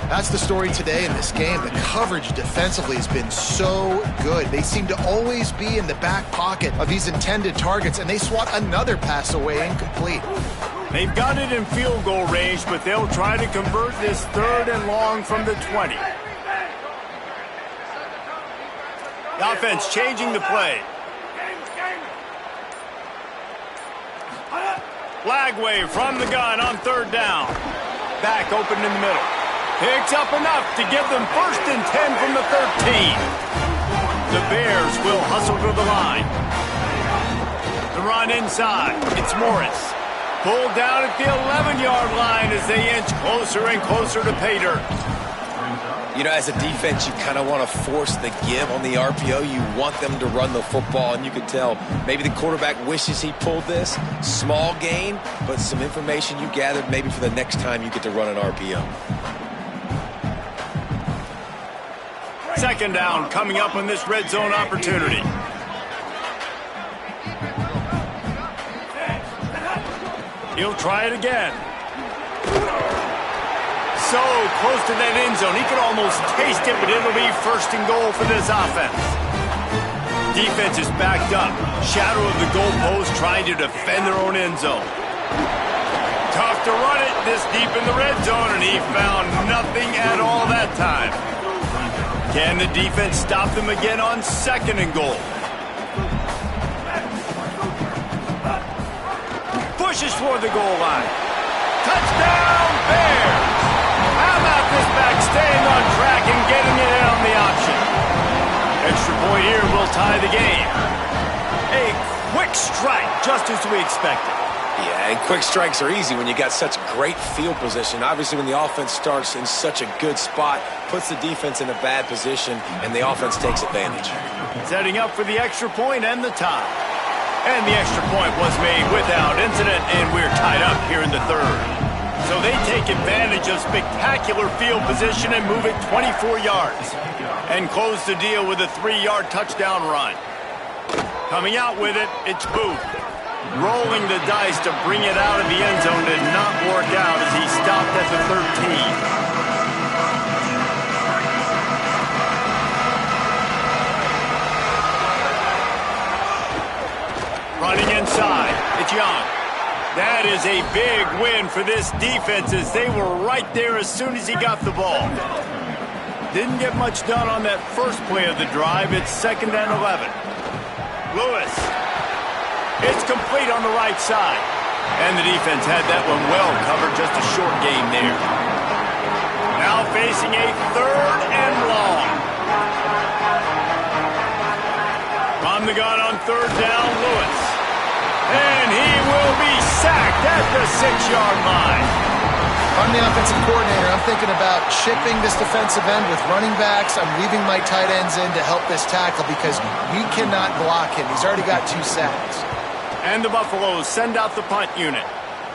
That's the story today in this game. The coverage defensively has been so good. They seem to always be in the back pocket of these intended targets, and they swat another pass away incomplete. They've got it in field goal range, but they'll try to convert this 3rd and long from the 20. The offense changing the play. Lagway from the gun on 3rd down. Back open in the middle. Picks up enough to give them 1st and 10 from the 13. The Bears will hustle to the line. The run inside. It's Morris. Pulled down at the 11-yard line as they inch closer and closer to pay dirt. You know, as a defense, you kind of want to force the give on the RPO. You want them to run the football, and you can tell maybe the quarterback wishes he pulled this. Small gain, but some information you gathered maybe for the next time you get to run an RPO. 2nd down coming up on this red zone opportunity. He'll try it again. So close to that end zone. He could almost taste it, but it'll be 1st and goal for this offense. Defense is backed up. Shadow of the goalpost trying to defend their own end zone. Tough to run it this deep in the red zone, and he found nothing at all that time. Can the defense stop them again on 2nd and goal? Pushes toward the goal line. Touchdown, Bears! How about this back staying on track and getting it in on the option? Extra point here will tie the game. A quick strike, just as we expected. Yeah, and quick strikes are easy when you got such great field position. Obviously, when the offense starts in such a good spot, puts the defense in a bad position, and the offense takes advantage. Setting up for the extra point and the tie. And the extra point was made without incident, and we're tied up here in the 3rd. So they take advantage of spectacular field position and move it 24 yards. And close the deal with a 3-yard touchdown run. Coming out with it, it's Booth. Rolling the dice to bring it out of the end zone did not work out as he stopped at the 13. Running inside, it's Young. That is a big win for this defense as they were right there as soon as he got the ball. Didn't get much done on that first play of the drive. It's 2nd and 11. Lewis. It's complete on the right side. And the defense had that one well covered, just a short game there. Now facing a 3rd and long. On the gun on 3rd down, Lewis. And he will be sacked at the 6-yard line. I'm the offensive coordinator. I'm thinking about shipping this defensive end with running backs. I'm leaving my tight ends in to help this tackle because we cannot block him. He's already got 2 sacks. And the Buffaloes send out the punt unit.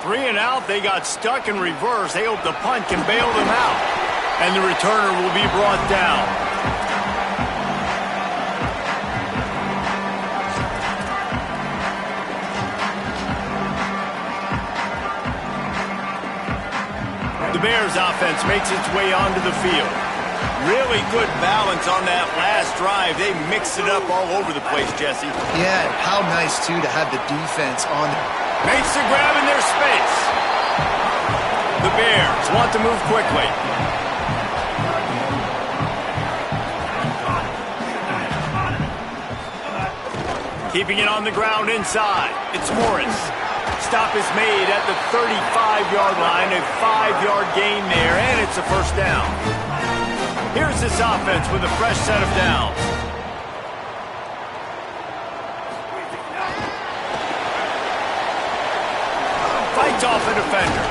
3 and out, they got stuck in reverse. They hope the punt can bail them out. And the returner will be brought down. The Bears offense makes its way onto the field. Really good balance on that last drive. They mixed it up all over the place, Jesse. Yeah, how nice, too, to have the defense on it. Makes the grab in their space. The Bears want to move quickly. Keeping it on the ground inside. It's Morris. Stop is made at the 35-yard line. A 5-yard gain there, and it's a 1st down. Here's this offense with a fresh set of downs. Fights off a defender.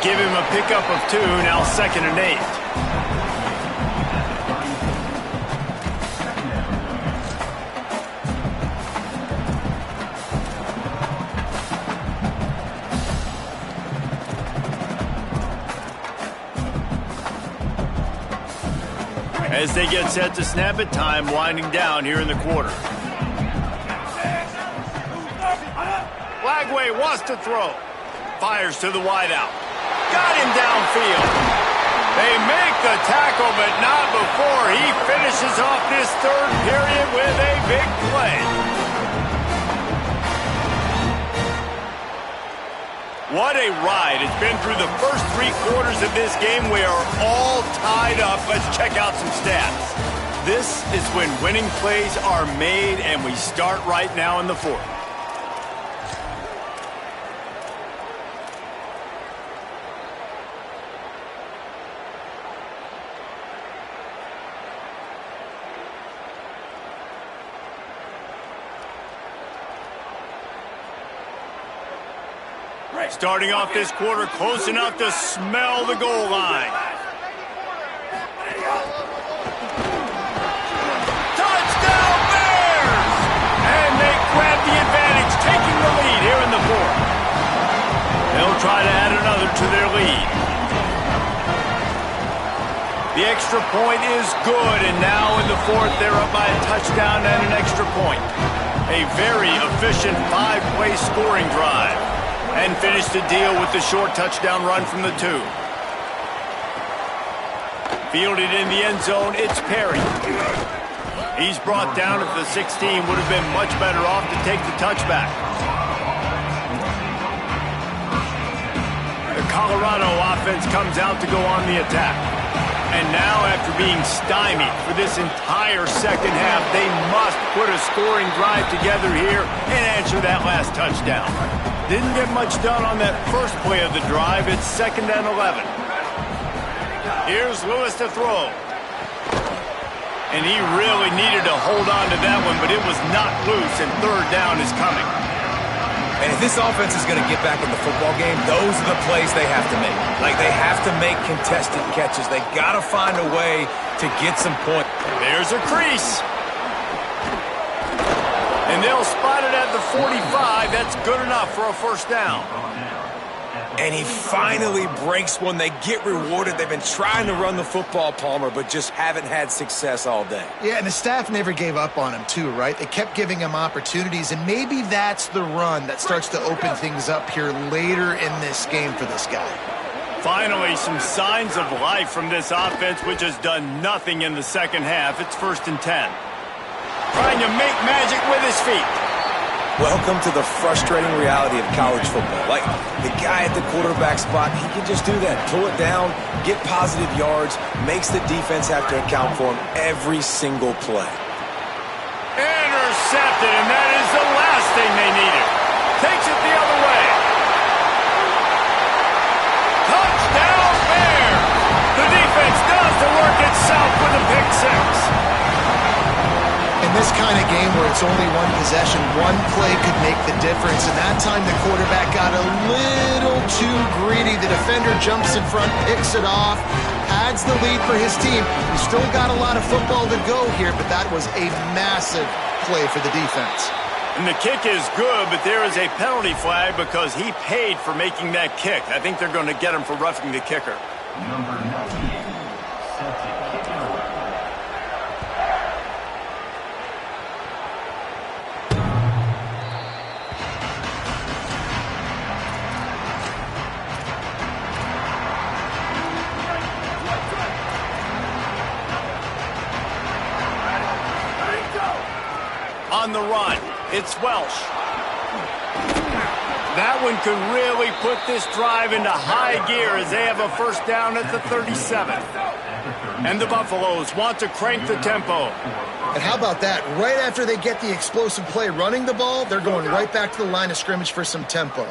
Give him a pickup of 2, now 2nd and 8. As they get set to snap it, time winding down here in the quarter. Flagway wants to throw. Fires to the wideout. Got him downfield. They make the tackle, but not before he finishes off this 3rd period with a big play. What a ride. It's been through the first 3 quarters of this game. We are all tied up. Let's check out some stats. This is when winning plays are made, and we start right now in the 4th. Starting off this quarter close enough to smell the goal line. Touchdown Bears! And they grab the advantage, taking the lead here in the 4th. They'll try to add another to their lead. The extra point is good, and now in the 4th, they're up by a touchdown and an extra point. A very efficient 5-play scoring drive. And finish the deal with the short touchdown run from the 2. Fielded in the end zone, it's Perry. He's brought down at the 16, would have been much better off to take the touchback. The Colorado offense comes out to go on the attack. And now, after being stymied for this entire 2nd half, they must put a scoring drive together here and answer that last touchdown. Didn't get much done on that first play of the drive. It's 2nd and 11. Here's Lewis to throw. And he really needed to hold on to that one, but it was not loose, and 3rd down is coming. And if this offense is going to get back in the football game, those are the plays they have to make. Like, they have to make contested catches. They got to find a way to get some points. There's a crease. And they'll spot it at the 45. That's good enough for a 1st down. And he finally breaks one. They get rewarded. They've been trying to run the football, Palmer, but just haven't had success all day. Yeah, and the staff never gave up on him, too, right? They kept giving him opportunities, and maybe that's the run that starts to open things up here later in this game for this guy. Finally, some signs of life from this offense, which has done nothing in the 2nd half. It's 1st and 10. Trying to make magic with his feet. Welcome to the frustrating reality of college football. Like, the guy at the quarterback spot, he can just do that. Pull it down, get positive yards, makes the defense have to account for him every single play. Intercepted, and that is the last thing they needed. Takes it the other way. Touchdown Bear! The defense does the work itself with a pick six. In this kind of game where it's only one possession, one play could make the difference. And that time the quarterback got a little too greedy. The defender jumps in front, picks it off, adds the lead for his team. He's still got a lot of football to go here, but that was a massive play for the defense. And the kick is good, but there is a penalty flag because he paid for making that kick. I think they're going to get him for roughing the kicker. Number 98, Celtic kicker. On the run, it's Welsh. That one could really put this drive into high gear as they have a first down at the 37. And the Buffaloes want to crank the tempo. And how about that? Right after they get the explosive play running the ball, they're going right back to the line of scrimmage for some tempo.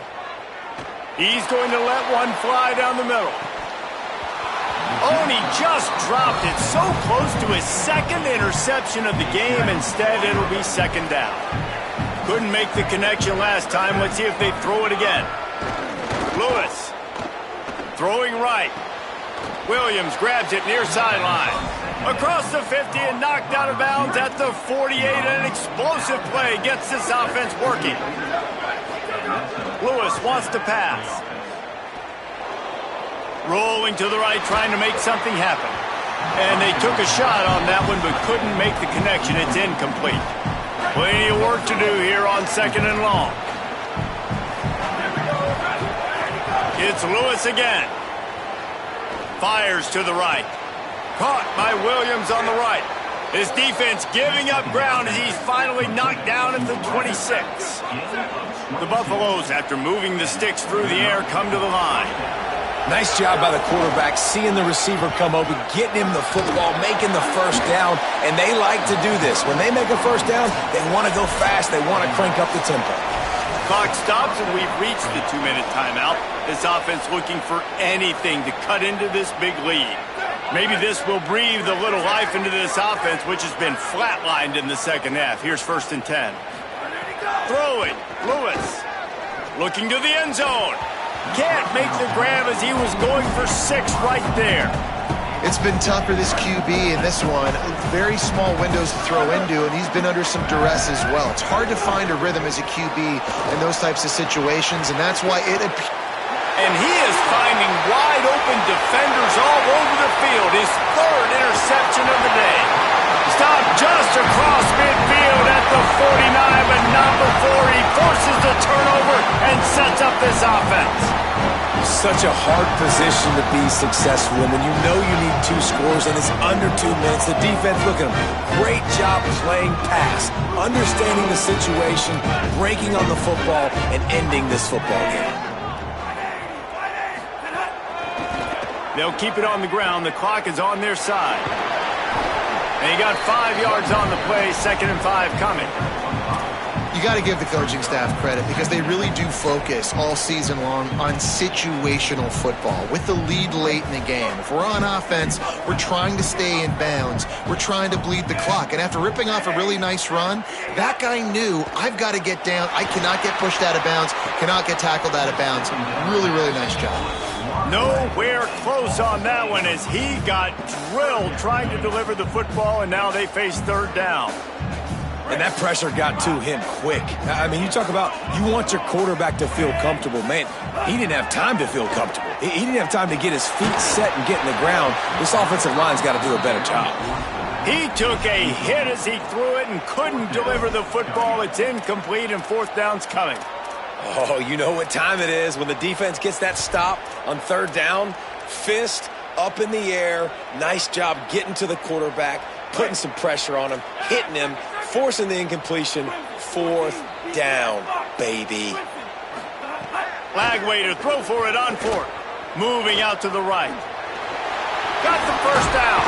He's going to let one fly down the middle. Oh, and he just dropped it so close to his second interception of the game. Instead, it'll be second down. Couldn't make the connection last time. Let's see if they throw it again. Lewis throwing right. Williams grabs it near sideline. Across the 50 and knocked out of bounds at the 48. An explosive play gets this offense working. Lewis wants to pass. Rolling to the right, trying to make something happen. And they took a shot on that one, but couldn't make the connection. It's incomplete. Plenty of work to do here on second and long. It's Lewis again. Fires to the right. Caught by Williams on the right. His defense giving up ground as he's finally knocked down at the 26. The Buffaloes, after moving the sticks through the air, come to the line. Nice job by the quarterback, seeing the receiver come over, getting him the football, making the first down, and they like to do this. When they make a first down, they want to go fast, they want to crank up the tempo. Clock stops, and we've reached the 2-minute timeout. This offense looking for anything to cut into this big lead. Maybe this will breathe a little life into this offense, which has been flatlined in the second half. Here's 1st and 10. Throwing, Lewis, looking to the end zone. Can't make the grab as he was going for 6 right there. It's been tough for this QB in this one. Very small windows to throw into, and he's been under some duress as well. It's hard to find a rhythm as a QB in those types of situations, and that's why it appears. And he is finding wide open defenders all over the field. His 3rd interception of the day. Stopped just across midfield at the 49, but not before he forces the turnover and sets up this offense. Such a hard position to be successful in when you know you need 2 scores and it's under 2 minutes. The defense, look at him. Great job playing pass, understanding the situation, breaking on the football, and ending this football game. They'll keep it on the ground. The clock is on their side. And he got 5 yards on the play, 2nd and 5 coming. You got to give the coaching staff credit because they really do focus all season long on situational football with the lead late in the game. If we're on offense, we're trying to stay in bounds. We're trying to bleed the clock. And after ripping off a really nice run, that guy knew, I've got to get down. I cannot get pushed out of bounds, cannot get tackled out of bounds. Really, really nice job. Nowhere close on that one as he got drilled trying to deliver the football, and now they face 3rd down. And that pressure got to him quick. I mean, you talk about you want your quarterback to feel comfortable. Man, he didn't have time to feel comfortable. He didn't have time to get his feet set and get in the ground. This offensive line's got to do a better job. He took a hit as he threw it and couldn't deliver the football. It's incomplete, and 4th down's coming. Oh, you know what time it is when the defense gets that stop on 3rd down. Fist up in the air. Nice job getting to the quarterback, putting some pressure on him, hitting him. forcing the incompletion. Fourth down, baby. Lagway to throw for it on fourth. Moving out to the right. Got the first down.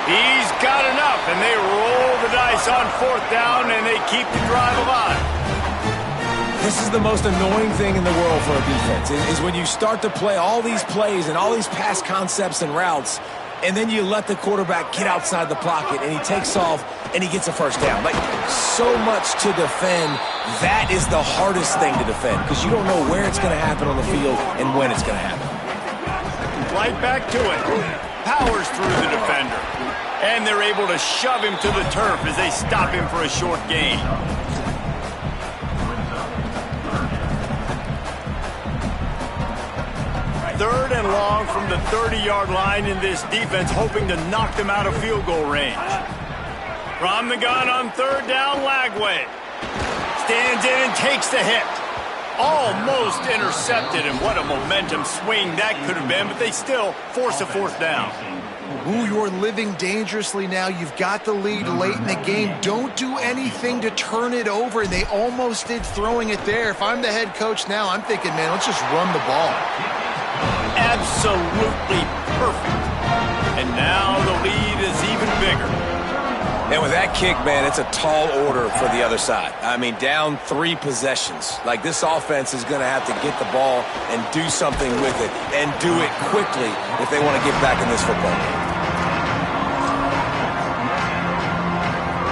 He's got enough, and they roll the dice on fourth down, and they keep the drive alive. This is the most annoying thing in the world for a defense, is when you start to play all these plays and all these pass concepts and routes, and then you let the quarterback get outside the pocket, and he takes off, and he gets a first down. Like, so much to defend. That is the hardest thing to defend, because you don't know where it's going to happen on the field and when it's going to happen. Right back to it. Powers through the defender. And they're able to shove him to the turf as they stop him for a short gain. Third and long from the 30-yard line, in this defense hoping to knock them out of field goal range. From the gun on third down, Lagway. Stands in and takes the hit. Almost intercepted, and what a momentum swing that could have been, but they still force a fourth down. Ooh, you're living dangerously now. You've got the lead late in the game. Don't do anything to turn it over, and they almost did throwing it there. If I'm the head coach now, I'm thinking, man, let's just run the ball. Absolutely perfect. And now the lead is even bigger. And with that kick, man, it's a tall order for the other side. I mean, down 3 possessions. Like, this offense is going to have to get the ball and do something with it, and do it quickly if they want to get back in this football game.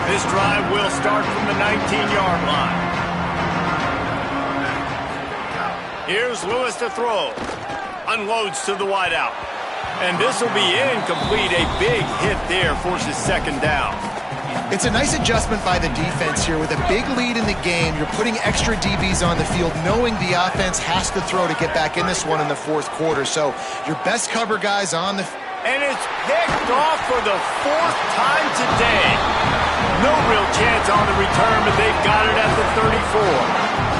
This drive will start from the 19-yard line. Here's Lewis to throw. Unloads to the wideout. And this will be incomplete. A big hit there forces second down. It's a nice adjustment by the defense here. With a big lead in the game, you're putting extra DBs on the field, knowing the offense has to throw to get back in this one in the fourth quarter. So your best cover guys on the... And it's picked off for the 4th time today. No real chance on the return, but they've got it at the 34.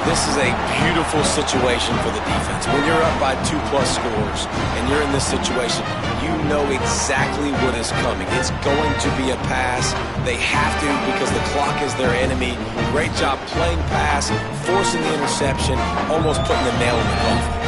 This is a beautiful situation for the defense. When you're up by 2+ scores and you're in this situation, you know exactly what is coming. It's going to be a pass. They have to, because the clock is their enemy. Great job playing pass, forcing the interception, almost putting the nail in the coffin.